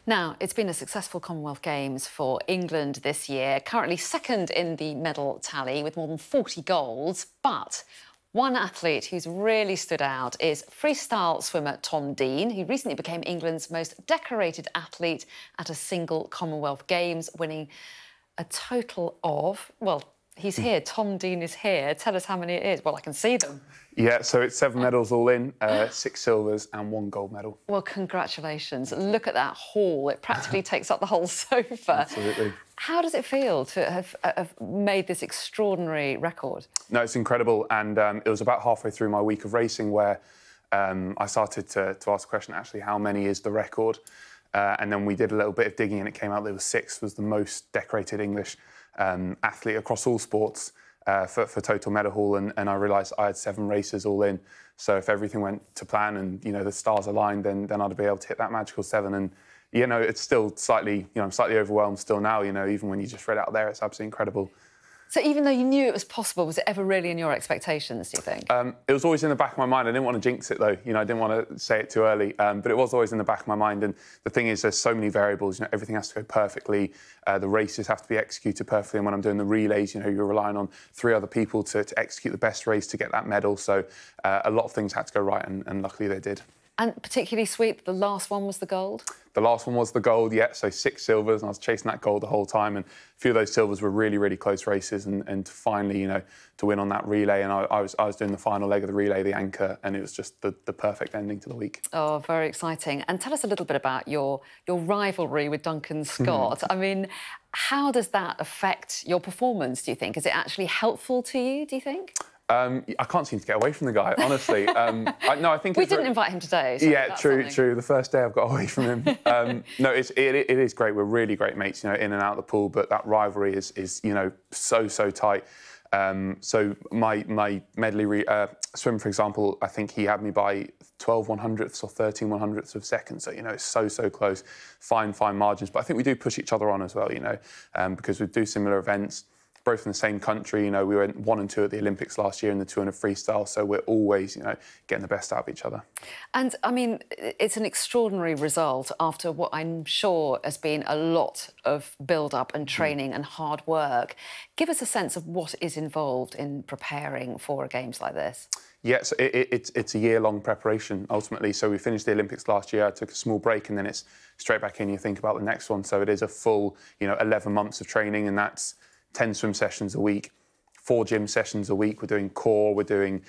Now, it's been a successful Commonwealth Games for England this year, currently second in the medal tally with more than 40 golds. But one athlete who's really stood out is freestyle swimmer Tom Dean, who recently became England's most decorated athlete at a single Commonwealth Games, winning a total of, well, he's here. Tom Dean is here. Tell us how many it is. Well, I can see them. Yeah, so it's 7 medals all in, 6 silvers and 1 gold medal. Well, congratulations. Look at that haul. It practically takes up the whole sofa. Absolutely. How does it feel to have made this extraordinary record? No, it's incredible. And it was about halfway through my week of racing where I started to ask the question, actually, how many is the record? And then we did a little bit of digging and it came out that it was 6, was the most decorated English athlete across all sports. For total medal haul, and I realised I had 7 races all in. So if everything went to plan and the stars aligned, then I'd be able to hit that magical 7. And it's still slightly, I'm slightly overwhelmed still now. Even when you just read out there, it's absolutely incredible. So even though you knew it was possible, was it ever really in your expectations, do you think? It was always in the back of my mind. I didn't want to jinx it, though. I didn't want to say it too early. But it was always in the back of my mind. And the thing is, there's so many variables. Everything has to go perfectly. The races have to be executed perfectly. And when I'm doing the relays, you're relying on 3 other people to execute the best race to get that medal. So a lot of things had to go right, and luckily they did. And particularly sweet, the last one was the gold? The last one was the gold, yeah, so 6 silvers, and I was chasing that gold the whole time, and a few of those silvers were really, really close races, and to finally, to win on that relay, and I was doing the final leg of the relay, the anchor, and it was just the perfect ending to the week. Oh, very exciting. And tell us a little bit about your rivalry with Duncan Scott. I mean, how does that affect your performance, do you think? Is it actually helpful to you, do you think? I can't seem to get away from the guy, honestly. I think we didn't invite him today. So yeah, true. The first day I've got away from him. No, it is great. We're really great mates, in and out of the pool. But that rivalry is so tight. So my medley swim, for example, I think he had me by 12 100ths or 13 100ths of seconds. So it's so close, fine margins. But I think we do push each other on as well, because we do similar events. Both in the same country, we went 1 and 2 at the Olympics last year in the 200 freestyle, so we're always, getting the best out of each other. And, I mean, it's an extraordinary result after what I'm sure has been a lot of build-up and training and hard work. Give us a sense of what is involved in preparing for a Games like this. Yes, it's a year-long preparation, ultimately. So we finished the Olympics last year, I took a small break, and then it's straight back in, you think about the next one. So it is a full, 11 months of training, and that's 10 swim sessions a week, 4 gym sessions a week. We're doing core, we're doing,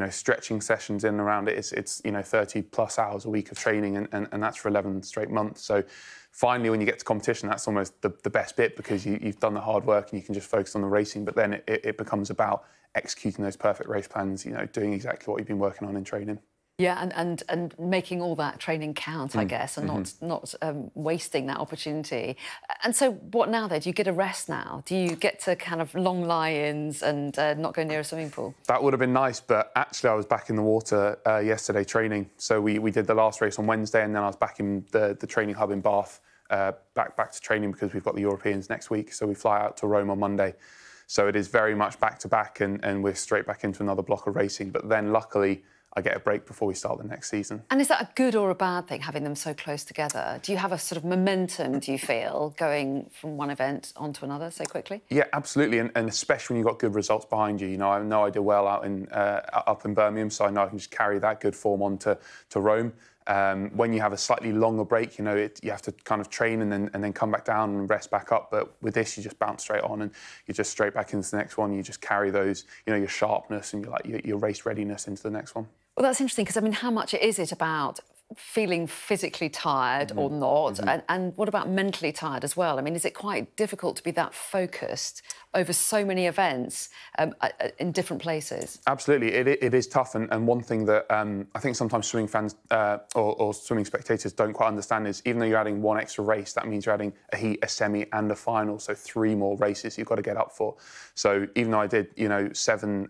stretching sessions in and around it. It's 30+ hours a week of training, and that's for 11 straight months. So finally, when you get to competition, that's almost the best bit, because you've done the hard work and you can just focus on the racing. But then it becomes about executing those perfect race plans, doing exactly what you've been working on in training. Yeah, and making all that training count, I guess, and not wasting that opportunity. And so what now, then? Do you get a rest now? Do you get to kind of long lie-ins and not go near a swimming pool? That would have been nice, but actually I was back in the water yesterday training. So we did the last race on Wednesday, and then I was back in the training hub in Bath, back to training, because we've got the Europeans next week. So we fly out to Rome on Monday. So it is very much back-to-back, and we're straight back into another block of racing. But then, luckily, I get a break before we start the next season. And is that a good or a bad thing, having them so close together? Do you have a sort of momentum, do you feel, going from one event onto another so quickly? Yeah, absolutely, and especially when you've got good results behind you. I know I did well out in up in Birmingham, so I know I can just carry that good form on to Rome. When you have a slightly longer break, you have to kind of train and then come back down and rest back up. But with this, you just bounce straight on and you're just straight back into the next one. You just carry those, your sharpness and your race readiness into the next one. Well, that's interesting, because, I mean, how much is it about feeling physically tired or not? And what about mentally tired as well? I mean, is it quite difficult to be that focused over so many events in different places? Absolutely, it is tough. And one thing that I think sometimes swimming fans or swimming spectators don't quite understand is, even though you're adding 1 extra race, that means you're adding a heat, a semi and a final, so 3 more races you've got to get up for. So even though I did, 7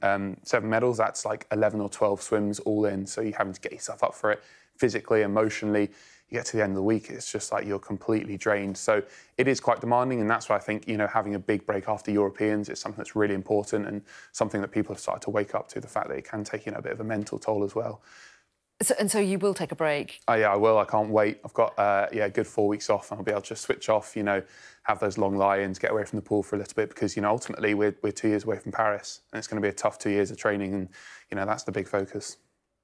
medals, that's like 11 or 12 swims all in, so you're having to get yourself up for it. Physically, emotionally, you get to the end of the week, it's just like you're completely drained. So it is quite demanding, and that's why I think, having a big break after Europeans is something that's really important, and something that people have started to wake up to, the fact that it can take, a bit of a mental toll as well. So you will take a break? Oh, yeah, I will. I can't wait. I've got a good 4 weeks off, and I'll be able to just switch off, have those long lie-ins, get away from the pool for a little bit, because, ultimately we're 2 years away from Paris, and it's going to be a tough 2 years of training, and, that's the big focus.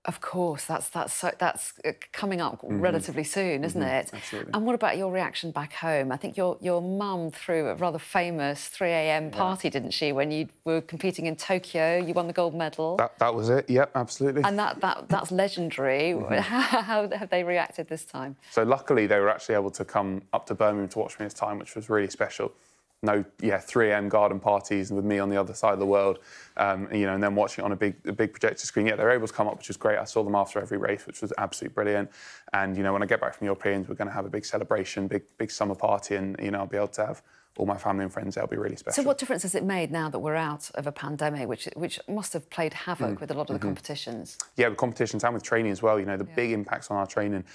Of course, that's coming up relatively soon, isn't it? Absolutely. And what about your reaction back home? I think your mum threw a rather famous 3 a.m. party, didn't she, when you were competing in Tokyo? You won the gold medal. That was it. Yep, absolutely. And that's legendary. How have they reacted this time? So luckily they were actually able to come up to Birmingham to watch me this time, which was really special. No, 3 a.m. garden parties with me on the other side of the world, and then watching it on a big projector screen. Yeah, they were able to come up, which was great. I saw them after every race, which was absolutely brilliant. And when I get back from Europeans, we're going to have a big celebration, big summer party, and I'll be able to have all my family and friends. That'll be really special. So, what difference has it made now that we're out of a pandemic, which must have played havoc with a lot of the competitions? Yeah, with competitions and with training as well. The big impacts on our training.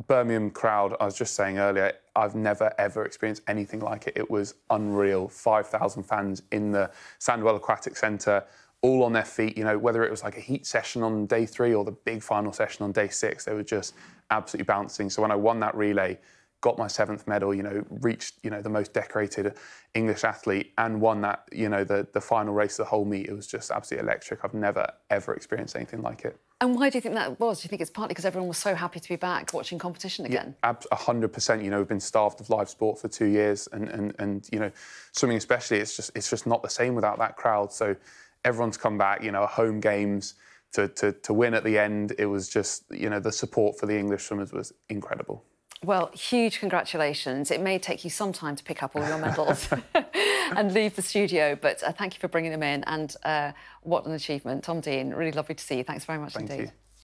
Birmingham crowd, I was just saying earlier, I've never, ever experienced anything like it. It was unreal. 5,000 fans in the Sandwell Aquatic Centre, all on their feet, whether it was like a heat session on day 3 or the big final session on day 6, they were just absolutely bouncing. So when I won that relay, got my 7th medal, reached, the most decorated English athlete, and won that, the final race of the whole meet, it was just absolutely electric. I've never, ever experienced anything like it. And why do you think that was? Do you think it's partly because everyone was so happy to be back watching competition again? Yeah, 100%. We've been starved of live sport for 2 years, and swimming especially, it's just not the same without that crowd. So everyone's come back, home games to win at the end. It was just, the support for the English swimmers was incredible. Well, huge congratulations. It may take you some time to pick up all your medals and leave the studio, but thank you for bringing them in, and what an achievement. Tom Dean, really lovely to see you. Thanks very much indeed. Thank you.